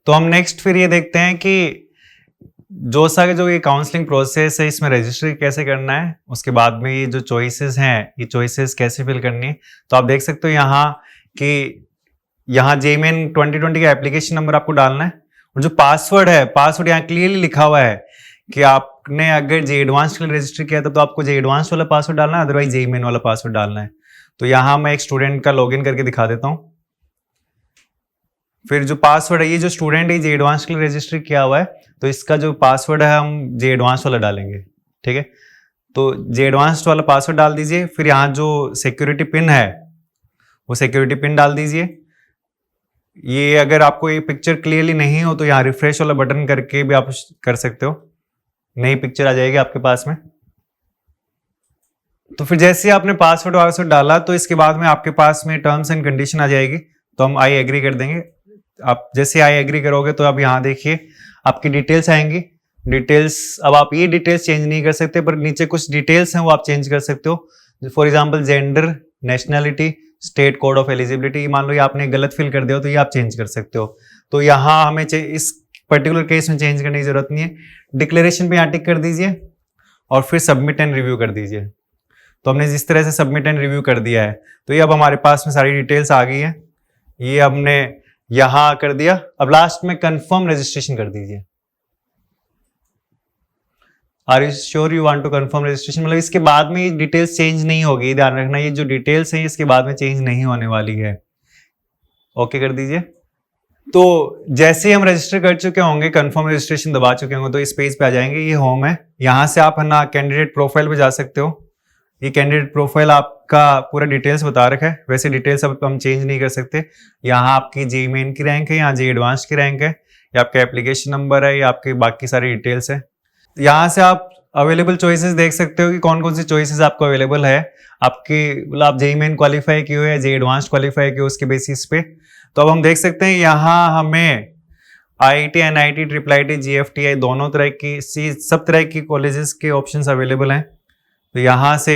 तो हम नेक्स्ट फिर ये देखते हैं कि जोसा का जो ये काउंसलिंग प्रोसेस है इसमें रजिस्ट्री कैसे करना है, उसके बाद में ये जो चॉइसेस हैं ये चॉइसेस कैसे फिल करनी है। तो आप देख सकते हो यहाँ कि यहाँ जेईमेन 2020 का एप्लीकेशन नंबर आपको डालना है और जो पासवर्ड है, पासवर्ड यहाँ क्लियरली लिखा हुआ है कि आपने अगर जे एडवांस के लिए रजिस्टर किया था तो आपको जे एडवांस वाला पासवर्ड डालना है, अदरवाइज जेईमेन वाला पासवर्ड डालना है। तो यहाँ मैं एक स्टूडेंट का लॉगिन करके दिखा देता हूँ। फिर जो पासवर्ड है, ये जो स्टूडेंट है जे एडवांस के लिए रजिस्टर किया हुआ है तो इसका जो पासवर्ड है हम जे एडवांस वाला डालेंगे, ठीक है। तो जे एडवांस वाला पासवर्ड डाल दीजिए, फिर यहाँ जो सिक्योरिटी पिन है वो सिक्योरिटी पिन डाल दीजिए। ये अगर आपको ये पिक्चर क्लियरली नहीं हो तो यहाँ रिफ्रेश वाला बटन करके भी आप कर सकते हो, नई पिक्चर आ जाएगी आपके पास में। तो फिर जैसे आपने पासवर्ड डाला तो इसके बाद में आपके पास में टर्म्स एंड कंडीशन आ जाएगी, तो हम आई एग्री कर देंगे। आप जैसे आई एग्री करोगे तो अब यहाँ देखिए आपकी डिटेल्स आएंगी। डिटेल्स, अब आप ये डिटेल्स चेंज नहीं कर सकते, पर नीचे कुछ डिटेल्स हैं वो आप चेंज कर सकते हो। For example gender, nationality, state, code of eligibility, मान लो ये आपने गलत फिल कर दिया तो ये आप चेंज कर सकते हो। तो यहाँ हमें इस पर्टिकुलर केस में चेंज करने की जरूरत नहीं है। डिक्लेरेशन पे यहाँ टिक कर दीजिए और फिर सबमिट एंड रिव्यू कर दीजिए। तो हमने जिस तरह से सबमिट एंड रिव्यू कर दिया है तो ये अब हमारे पास में सारी डिटेल्स आ गई है, ये हमने यहां कर दिया। अब लास्ट में कंफर्म रजिस्ट्रेशन कर दीजिए। Are you sure you want to confirm registration, मतलब इसके बाद में ये डिटेल्स चेंज नहीं होगी, ध्यान रखना ये जो डिटेल्स हैं इसके बाद में चेंज नहीं होने वाली है। ओके कर दीजिए। तो जैसे ही हम रजिस्टर कर चुके होंगे, कंफर्म रजिस्ट्रेशन दबा चुके होंगे तो इस पेज पे आ जाएंगे। ये होम है, यहां से आप है ना कैंडिडेट प्रोफाइल पे जा सकते हो। ये कैंडिडेट प्रोफाइल आपका पूरा डिटेल्स बता रखा है, वैसे डिटेल्स अब हम चेंज नहीं कर सकते। यहाँ आपकी जेईमेन की रैंक है, यहाँ जे एडवांस की रैंक है, या आपका एप्लीकेशन नंबर है, या आपकी बाकी सारी डिटेल्स है। यहाँ से आप अवेलेबल चॉइसेस देख सकते हो कि कौन कौन सी चॉइसेस आपको अवेलेबल है। आपकी मतलब आप जेईमेन क्वालिफाई किए हो या जे एडवांस क्वालिफाई किए हो उसके बेसिस पे। तो अब हम देख सकते हैं यहाँ हमें IIT, NIT, IIIT, GFTI दोनों तरह की सब तरह की कॉलेजेस के ऑप्शंस अवेलेबल हैं। तो यहाँ से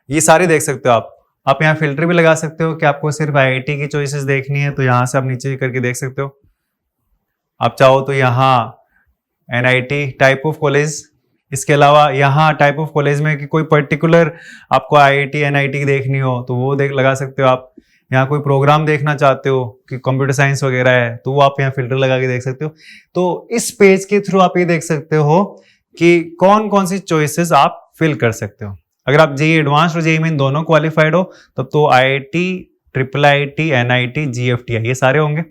ये सारे देख सकते हो आप यहाँ फिल्टर भी लगा सकते हो कि आपको सिर्फ IIT की चॉइसेस देखनी है तो यहाँ से आप नीचे करके देख सकते हो। आप चाहो तो यहाँ NIT टाइप ऑफ कॉलेज, इसके अलावा यहाँ टाइप ऑफ कॉलेज में कि कोई पर्टिकुलर आपको IIT, NIT की देखनी हो तो वो लगा सकते हो आप। यहाँ कोई प्रोग्राम देखना चाहते हो कि कंप्यूटर साइंस वगैरह है तो वो आप यहाँ फिल्टर लगा के देख सकते हो। तो इस पेज के थ्रू आप ये देख सकते हो कि कौन कौन सी चॉइसेस आप फिल कर सकते हो। अगर आप जेईई एडवांस और जेईई मेन दोनों क्वालिफाइड हो तब तो IIT, IIIT, NIT, GFTI ये सारे होंगे।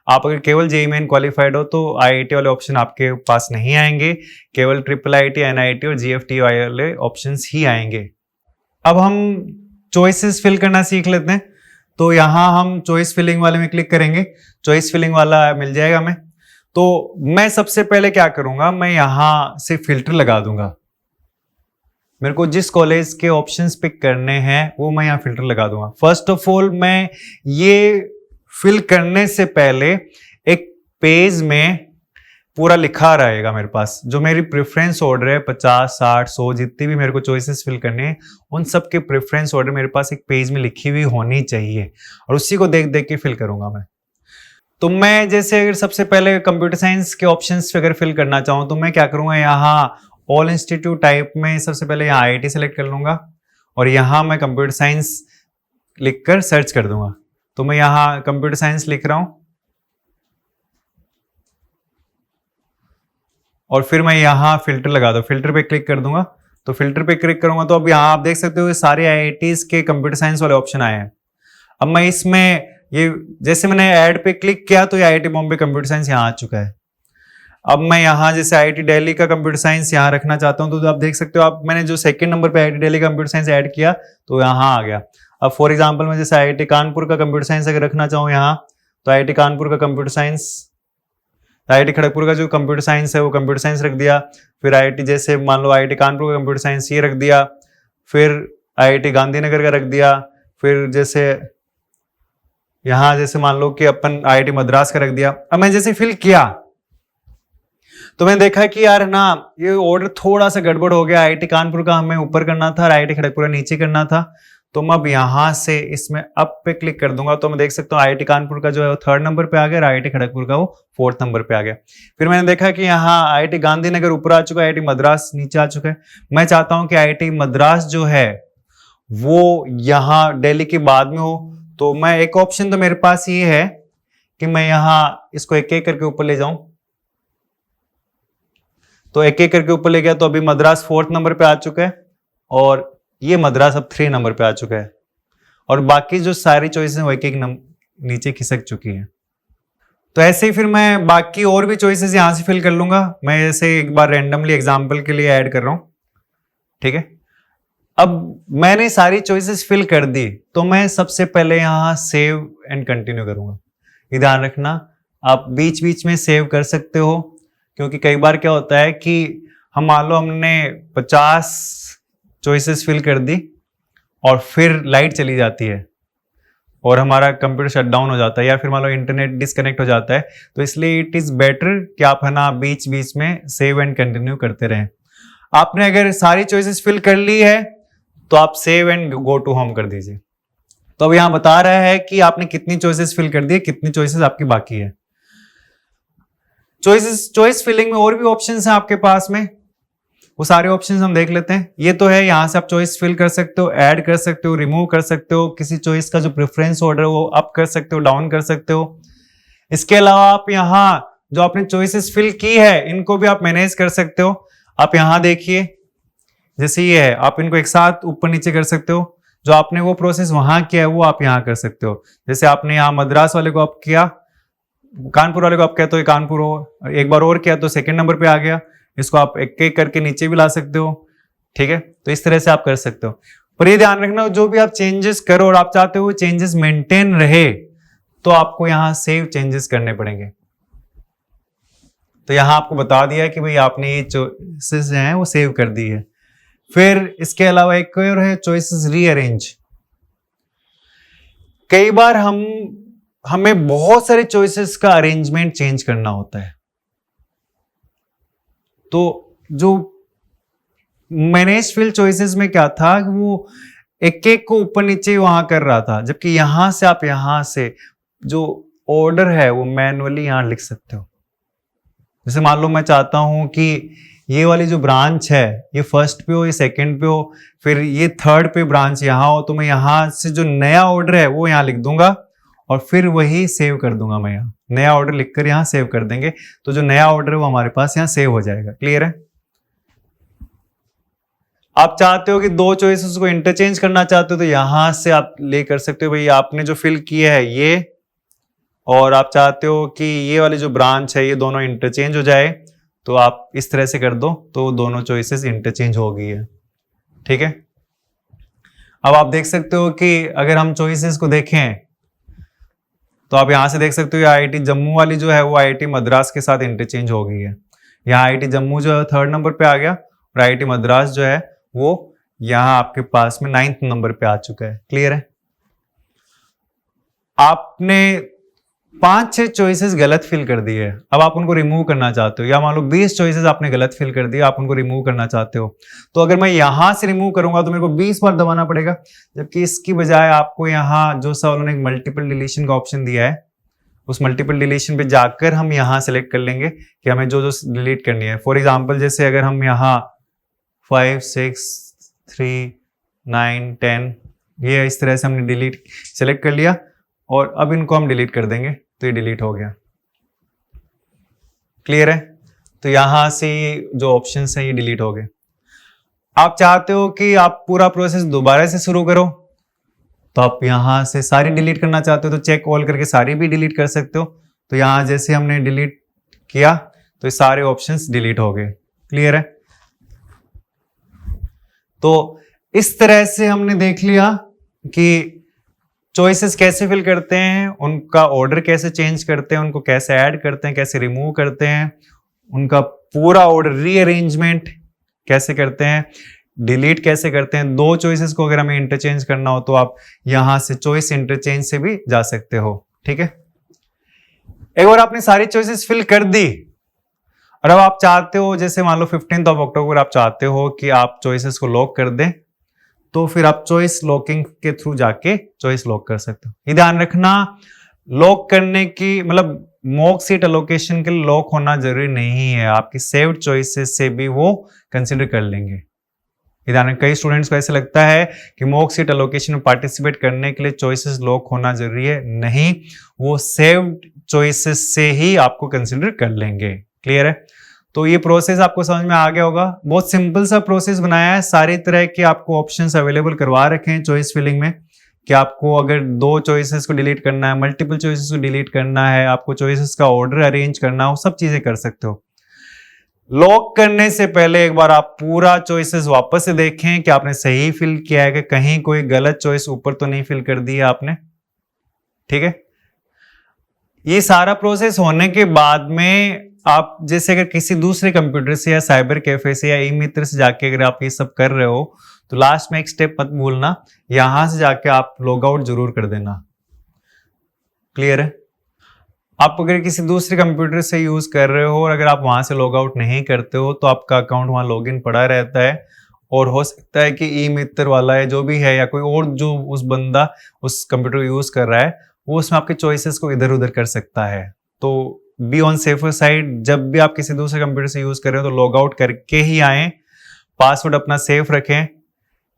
आप अगर केवल जेईई मेन क्वालिफाइड हो तो IIT वाले ऑप्शन आपके पास नहीं आएंगे, केवल IIIT, NIT और GFTI वाले ऑप्शंस ही आएंगे। अब हम चॉइसेस फिल करना सीख लेते हैं। तो यहाँ हम चॉइस फिलिंग वाले में क्लिक करेंगे, चॉइस फिलिंग वाला मिल जाएगा हमें। तो मैं सबसे पहले क्या करूंगा, मैं यहाँ से फिल्टर लगा दूंगा। मेरे को जिस कॉलेज के ऑप्शंस पिक करने हैं वो मैं यहाँ फिल्टर लगा दूंगा। फर्स्ट ऑफ ऑल मैं ये फिल करने से पहले एक पेज में पूरा लिखा रहेगा मेरे पास, जो मेरी प्रेफरेंस ऑर्डर है 50, 60, 100 जितनी भी मेरे को चॉइसेस फिल करने हैं उन सब के प्रेफरेंस ऑर्डर मेरे पास एक पेज में लिखी हुई होनी चाहिए और उसी को देख देख के फिल करूंगा मैं। तो मैं जैसे अगर सबसे पहले कंप्यूटर साइंस के ऑप्शंस अगर फिल करना चाहूँ तो मैं क्या करूंगा, यहाँ ऑल इंस्टीट्यूट टाइप में सबसे पहले यहाँ IIT सेलेक्ट कर लूंगा और यहाँ मैं कंप्यूटर साइंस लिखकर सर्च कर दूंगा। तो मैं यहाँ कंप्यूटर साइंस लिख रहा हूं और फिर मैं यहाँ फिल्टर लगा दूँ, फिल्टर पे क्लिक कर दूंगा। तो फिल्टर पे क्लिक करूंगा तो अब यहाँ आप देख सकते हो सारे IITs के कंप्यूटर साइंस वाले ऑप्शन आए हैं। अब मैं इसमें ये जैसे मैंने ऐड पे क्लिक किया तो IIT बॉम्बे कंप्यूटर साइंस यहाँ आ चुका है। अब मैं यहाँ जैसे IIT दिल्ली का कंप्यूटर साइंस यहाँ रखना चाहता हूँ तो आप देख सकते हो, आप मैंने जो सेकंड नंबर पे IIT Delhi computer science add किया तो यहाँ आ गया। अब फॉर एग्जांपल मैं जैसे IIT कानपुर का कंप्यूटर साइंस अगर रखना चाहूँ यहाँ तो IIT कानपुर का कंप्यूटर साइंस, IIT खड़गपुर का जो कंप्यूटर साइंस है वो कंप्यूटर साइंस रख दिया। फिर IIT जैसे मान लो IIT कानपुर का कंप्यूटर साइंस ये रख दिया, फिर IIT गांधीनगर का रख दिया, फिर जैसे यहाँ जैसे मान लो कि अपन IIT मद्रास का रख दिया। अब मैं जैसे फिल किया तो मैंने देखा कि यार ना ये ऑर्डर थोड़ा सा गड़बड़ हो गया, IIT कानपुर का हमें ऊपर करना था और IIT खड़गपुर नीचे करना था। तो मैं अब यहां से इसमें अप पे क्लिक कर दूंगा तो मैं देख सकता हूँ आईआईटी कानपुर का जो है वो 3rd नंबर पे आ गया और आईआईटी खड़गपुर का वो 4th नंबर पे आ गया। फिर मैंने देखा कि यहाँ आईआईटी गांधीनगर ऊपर आ चुका है, आईआईटी मद्रास नीचे आ चुका है। मैं चाहता हूं कि आईआईटी मद्रास जो है वो यहाँ दिल्ली के बाद में हो, तो मैं एक ऑप्शन तो मेरे पास ये है कि मैं यहाँ इसको एक एक करके ऊपर ले जाऊं। तो एक एक करके ऊपर ले गया तो अभी मद्रास 4th नंबर पे आ चुका है और ये मद्रास अब 3 नंबर पे आ चुका है और बाकी जो सारी चॉइसेस वो एक एक नीचे खिसक चुकी है। तो ऐसे ही फिर मैं बाकी और भी चॉइसेस यहां से फिल कर लूंगा। मैं ऐसे एक बार रैंडमली एग्जांपल के लिए ऐड कर रहा हूं, ठीक है। अब मैंने सारी चॉइसेस फिल कर दी तो मैं सबसे पहले यहां सेव एंड कंटिन्यू करूंगा। ये ध्यान रखना, आप बीच बीच में सेव कर सकते हो, क्योंकि कई बार क्या होता है कि हम मान लो हमने 50 चॉइसेस फिल कर दी और फिर लाइट चली जाती है और हमारा कंप्यूटर शट डाउन हो जाता है या फिर मान लो इंटरनेट डिस्कनेक्ट हो जाता है। तो इसलिए इट इज बेटर कि आप है ना बीच बीच में सेव एंड कंटिन्यू करते रहें। आपने अगर सारी चॉइसेस फिल कर ली है तो आप save and go to home कर दीजिए। तो अब यहां बता रहा है कि आपने कितनी चॉइसेस फिल कर दी, कितनी चॉइसेस आपकी बाकी है। चॉइस फिलिंग में और भी ऑप्शंस हैं आपके पास में, वो सारे ऑप्शंस हम देख लेते हैं। ये तो है, यहां से आप चॉइस फिल कर सकते हो, ऐड कर सकते हो, रिमूव कर सकते हो, किसी चॉइस का जो प्रेफरेंस ऑर्डर है वो अप कर सकते हो, डाउन कर सकते हो। इसके अलावा आप यहाँ जो आपने चॉइसेस फिल की है इनको भी आप मैनेज कर सकते हो। आप यहां देखिए, जैसे ये है, आप इनको एक साथ ऊपर नीचे कर सकते हो। जो आपने वो प्रोसेस वहां किया है वो आप यहां कर सकते हो। जैसे आपने यहाँ मद्रास वाले को अप किया, कानपुर वाले को अप किया तो ये कानपुर हो, एक बार और किया तो 2nd नंबर पे आ गया। इसको आप एक एक करके नीचे भी ला सकते हो, ठीक है। तो इस तरह से आप कर सकते हो। पर ये ध्यान रखना, जो भी आप चेंजेस करो और आप चाहते हो चेंजेस मेंटेन रहे तो आपको यहाँ सेव चेंजेस करने पड़ेंगे। तो यहां आपको बता दिया कि भाई आपने ये चॉइसेस हैं वो सेव कर दी है। फिर इसके अलावा एक और है चॉइसेस रीअरेंज। कई बार हमें बहुत सारे चॉइसेस का अरेंजमेंट चेंज करना होता है। तो जो मैनेज फिल चॉइसेस में क्या था कि वो एक एक को ऊपर नीचे वहां कर रहा था, जबकि यहां से आप यहां से जो ऑर्डर है वो मैनुअली यहां लिख सकते हो। जैसे मान लो मैं चाहता हूं कि ये वाली जो ब्रांच है ये 1st पे हो, ये 2nd पे हो, फिर ये 3rd पे ब्रांच यहाँ हो, तो मैं यहाँ से जो नया ऑर्डर है वो यहाँ लिख दूंगा और फिर वही सेव कर दूंगा। मैं यहाँ नया ऑर्डर लिखकर यहाँ सेव कर देंगे तो जो नया ऑर्डर है वो हमारे पास यहाँ सेव हो जाएगा। क्लियर है? आप चाहते हो कि 2 चॉइसेस को इंटरचेंज करना चाहते हो तो यहां से आप ले कर सकते हो, भाई आपने जो फिल किया है ये, और आप चाहते हो कि ये वाली जो ब्रांच है ये दोनों इंटरचेंज हो जाए तो आप इस तरह से कर दो तो दोनों चॉइसेस इंटरचेंज हो गई है, ठीक है। अब आप देख सकते हो कि अगर हम चॉइसेस को देखें तो आप यहां से देख सकते हो आईआईटी जम्मू वाली जो है वो आईआईटी मद्रास के साथ इंटरचेंज हो गई है। यहाँ आईआईटी जम्मू जो है 3rd नंबर पे आ गया और आईआईटी मद्रास जो है वो यहाँ आपके पास में 9th नंबर पे आ चुका है। क्लियर है? आपने 5-6 चॉइसेस गलत फिल कर दी है, अब आप उनको रिमूव करना चाहते हो, या मान लो 20 चॉइसेस आपने गलत फिल कर दी, आप उनको रिमूव करना चाहते हो, तो अगर मैं यहां से रिमूव करूंगा तो मेरे को 20 बार दबाना पड़ेगा, जबकि इसकी बजाय आपको यहाँ जो सा उन्होंने मल्टीपल डिलीशन का ऑप्शन दिया है उस मल्टीपल डिलीशन पे जाकर हम यहाँ सेलेक्ट कर लेंगे कि हमें जो जो डिलीट करनी है। फॉर एग्जाम्पल जैसे अगर हम यहाँ 5, 6, 3, 9, 10 ये इस तरह से हमने डिलीट सेलेक्ट कर लिया और अब इनको हम डिलीट कर देंगे तो ये डिलीट हो गया। क्लियर है? तो यहां से जो ऑप्शंस हैं ये डिलीट हो गए। आप चाहते हो कि आप पूरा प्रोसेस दोबारा से शुरू करो तो आप यहां से सारी डिलीट करना चाहते हो तो चेक ऑल करके सारी भी डिलीट कर सकते हो। तो यहां जैसे हमने डिलीट किया तो ये सारे ऑप्शंस डिलीट हो गए। क्लियर है? तो इस तरह से हमने देख लिया कि चॉइसेस कैसे फिल करते हैं, उनका ऑर्डर कैसे चेंज करते हैं, उनको कैसे ऐड करते हैं, कैसे रिमूव करते हैं, उनका पूरा ऑर्डर रीअरेंजमेंट कैसे करते हैं, डिलीट कैसे करते हैं। 2 चॉइसेस को अगर हमें इंटरचेंज करना हो तो आप यहां से चॉइस इंटरचेंज से भी जा सकते हो। ठीक है? एक बार आपने सारी चॉइसेस फिल कर दी और अब आप चाहते हो जैसे मान लो 15 अक्टूबर आप चाहते हो कि आप चॉइसेस को लॉक कर दें, तो फिर आप चॉइस लॉकिंग के थ्रू जाके चॉइस लॉक कर सकते हो। ये ध्यान रखना, लॉक करने की मतलब मॉक सीट एलोकेशन के लिए लॉक होना जरूरी नहीं है, आपकी सेव्ड चॉइसेस से भी वो कंसिडर कर लेंगे। ध्यान, कई स्टूडेंट्स को ऐसे लगता है कि मॉक सीट एलोकेशन में पार्टिसिपेट करने के लिए चॉइसेस लॉक होना जरूरी है, नहीं, वो सेव्ड चॉइसेस से ही आपको कंसिडर कर लेंगे। क्लियर है? तो ये प्रोसेस आपको समझ में आ गया होगा। बहुत सिंपल सा प्रोसेस बनाया है, सारे तरह के आपको ऑप्शंस अवेलेबल करवा रखे हैं चॉइस फिलिंग में, कि आपको अगर 2 चॉइसेस को डिलीट करना है, मल्टीपल चॉइसेस को डिलीट करना है, आपको चॉइसेस का ऑर्डर अरेंज करना हो, सब चीजें कर सकते हो। लॉक करने से पहले एक बार आप पूरा चॉइसेस वापस से देखें कि आपने सही फिल किया है, कि कहीं कोई गलत चॉइस ऊपर तो नहीं फिल कर दी है आपने। ठीक है? ये सारा प्रोसेस होने के बाद में आप जैसे अगर किसी दूसरे कंप्यूटर से या साइबर कैफे से या ई मित्र से जाके अगर आप ये सब कर रहे हो, तो लास्ट में एक स्टेप मत भूलना, यहां से जाके आप लॉग आउट जरूर कर देना। क्लियर है? आप अगर किसी दूसरे कंप्यूटर से यूज कर रहे हो और अगर आप वहां से लॉग आउट नहीं करते हो, तो आपका अकाउंट वहां लॉगिन पड़ा रहता है, और हो सकता है कि ई मित्र वाला है जो भी है या कोई और जो उस बंदा उस कंप्यूटर को यूज कर रहा है, वो उसमें आपके चॉइसेस को इधर उधर कर सकता है। तो बी ऑन सेफर साइड, जब भी आप किसी दूसरे कंप्यूटर से यूज कर रहे हो तो लॉग आउट करके ही आए, पासवर्ड अपना सेफ रखें।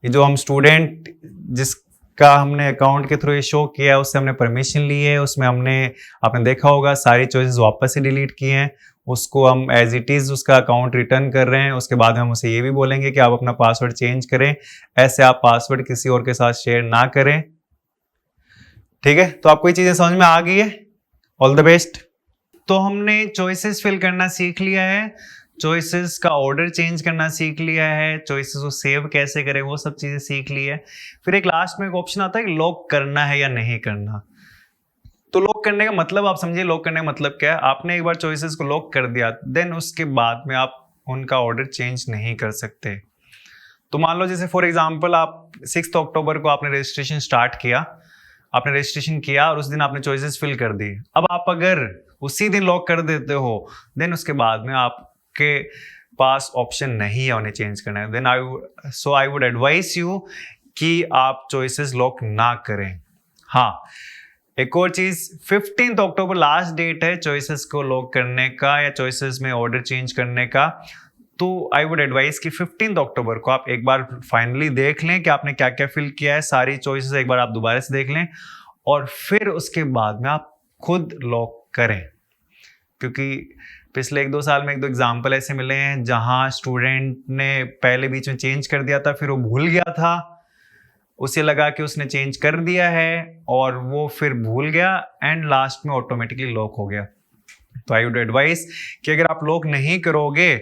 ये जो हम स्टूडेंट जिसका हमने अकाउंट के थ्रू ये शो किया है, उससे हमने परमिशन ली है, उसमें आपने देखा होगा सारी चॉइसेस वापस से डिलीट किए हैं, उसको हम एज इट इज उसका अकाउंट रिटर्न कर रहे हैं। उसके बाद हम उसे ये भी बोलेंगे कि आप अपना पासवर्ड चेंज करें, ऐसे आप पासवर्ड किसी और के साथ शेयर ना करें। ठीक है? तो आपको ये चीजें समझ में आ गई है? All the best. तो हमने चॉइसेस फिल करना सीख लिया है, चॉइसेस का ऑर्डर चेंज करना सीख लिया है, चॉइसेस को सेव कैसे करें वो सब चीजें सीख ली है। फिर एक लास्ट में एक ऑप्शन आता है कि लॉक करना है या नहीं करना। तो लॉक करने का मतलब आप समझिए, लॉक करने का मतलब क्या है, आपने एक बार चॉइसेस को लॉक कर दिया, देन उसके बाद में आप उनका ऑर्डर चेंज नहीं कर सकते। तो मान लो जैसे फॉर एग्जाम्पल आप 6 अक्टूबर को आपने रजिस्ट्रेशन स्टार्ट किया, आपने रजिस्ट्रेशन किया और उस दिन आपने चॉइसेस फिल कर दी। अब आप अगर उसी दिन लॉक कर देते हो, देन उसके बाद में आपके पास ऑप्शन नहीं है उन्हें चेंज करना है। Then I would advise you कि आप चॉइसेस लॉक ना करें। हाँ, एक और चीज, 15 अक्टूबर लास्ट डेट है चॉइसेस को लॉक करने का या चॉइसेस में ऑर्डर चेंज करने का। तो आई वुड एडवाइस कि 15 अक्टूबर को आप एक बार फाइनली देख लें कि आपने क्या क्या फिल किया है, सारी चॉइसेस एक बार आप दोबारा से देख लें, और फिर उसके बाद में आप खुद लॉक करें। क्योंकि पिछले 1-2 साल में 1-2 एग्जाम्पल ऐसे मिले हैं जहां स्टूडेंट ने पहले बीच में चेंज कर दिया था, फिर वो भूल गया था, उसे लगा कि उसने चेंज कर दिया है और वो फिर भूल गया एंड लास्ट में ऑटोमेटिकली लॉक हो गया। तो आई वुड एडवाइस कि अगर आप लॉक नहीं करोगे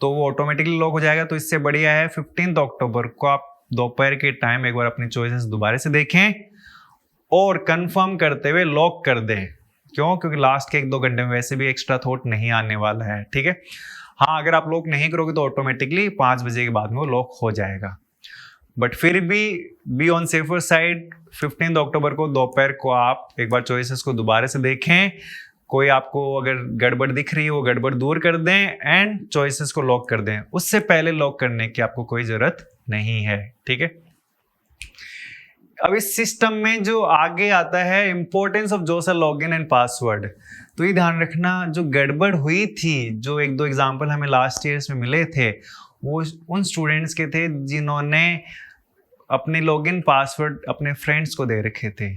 तो वो ऑटोमेटिकली लॉक हो जाएगा। तो इससे बढ़िया है 15 अक्टूबर को आप दोपहर के टाइम एक बार अपनी चॉइसेस दोबारा से देखें और कंफर्म करते हुए लॉक कर दें। क्यों? क्योंकि लास्ट के 1-2 घंटे में वैसे भी एक्स्ट्रा थॉट नहीं आने वाला है। ठीक है? हाँ, अगर आप लॉक नहीं करोगे तो ऑटोमेटिकली 5 बजे के बाद में वो लॉक हो जाएगा। बट फिर भी ऑन सेफर साइड 15 अक्टूबर को दोपहर को आप एक बार चॉइसेस को दोबारा से देखें, कोई आपको अगर गड़बड़ दिख रही है वो गड़बड़ दूर कर दें एंड चॉइसेस को लॉक कर दें। उससे पहले लॉक करने की आपको कोई जरूरत नहीं है। ठीक है? अब इस सिस्टम में जो आगे आता है इंपॉर्टेंस ऑफ जोसा लॉगिन एंड पासवर्ड, तो ये ध्यान रखना, जो गड़बड़ हुई थी, जो 1-2 एग्जाम्पल हमें लास्ट ईयर्स में मिले थे, वो उन स्टूडेंट्स के थे जिन्होंने अपने लॉगिन पासवर्ड अपने फ्रेंड्स को दे रखे थे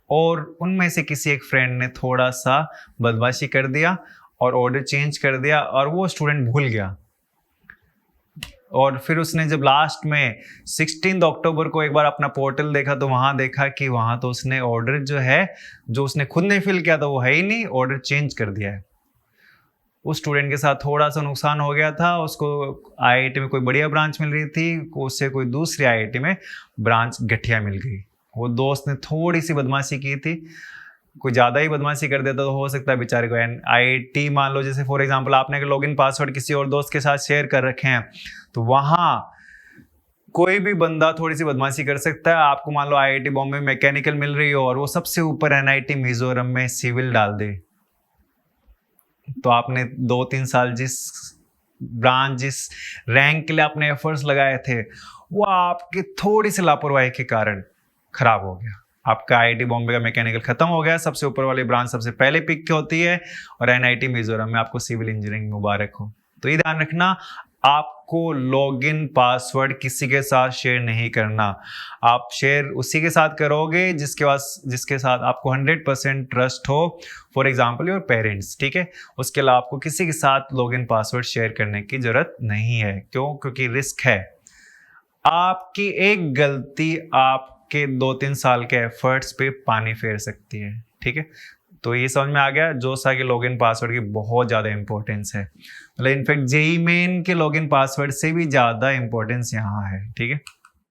और उनमें से किसी एक फ्रेंड ने थोड़ा सा बदमाशी कर दिया और ऑर्डर चेंज कर दिया और वो स्टूडेंट भूल गया। और फिर उसने जब लास्ट में 16 अक्टूबर को एक बार अपना पोर्टल देखा तो वहां देखा कि वहां तो उसने ऑर्डर जो है, जो उसने खुद ने फिल किया था वो है ही नहीं, ऑर्डर चेंज कर दिया है। उस स्टूडेंट के साथ थोड़ा सा नुकसान हो गया था, उसको आईआईटी में कोई बढ़िया ब्रांच मिल रही थी, उससे कोई दूसरी आईआईटी में ब्रांच घटिया मिल गई। वो दोस्त ने थोड़ी सी बदमाशी की थी, कोई ज़्यादा ही बदमाशी कर देता तो हो सकता है बेचारे को आईआईटी, मान लो जैसे फॉर एग्जांपल आपने अगर लॉगिन पासवर्ड किसी और दोस्त के साथ शेयर कर रखे हैं तो वहाँ कोई भी बंदा थोड़ी सी बदमाशी कर सकता है। आपको मान लो आईआईटी बॉम्बे में मैकेनिकल मिल रही हो और वो सबसे ऊपर एनआईटी मिजोरम में सिविल डाल दे, तो आपने 2-3 साल जिस ब्रांच जिस रैंक के लिए आपने एफर्ट्स लगाए थे वो आपके थोड़ी सी लापरवाही के कारण खराब हो गया। आपका आईआईटी बॉम्बे का मैकेनिकल खत्म हो गया, सबसे ऊपर वाली ब्रांच सबसे पहले पिक होती है, और एनआईटी मिजोरम में आपको सिविल इंजीनियरिंग मुबारक हो। तो ये ध्यान रखना, आपको लॉगिन पासवर्ड किसी के साथ शेयर नहीं करना। आप शेयर उसी के साथ करोगे जिसके साथ आपको 100% ट्रस्ट हो, फॉर एग्जाम्पल योर पेरेंट्स, ठीक है। उसके अलावा आपको किसी के साथ लॉगिन पासवर्ड शेयर करने की जरूरत नहीं है। क्यों? क्योंकि रिस्क है। आपकी एक गलती आपके 2-3 साल के एफर्ट्स पे पानी फेर सकती है, ठीक है। तो ये समझ में आ गया जोसा के लॉगिन पासवर्ड की बहुत ज़्यादा इंपॉर्टेंस है। मतलब इनफैक्ट जेईई मेन के लॉगिन पासवर्ड से भी ज़्यादा इंपॉर्टेंस यहाँ है, ठीक है।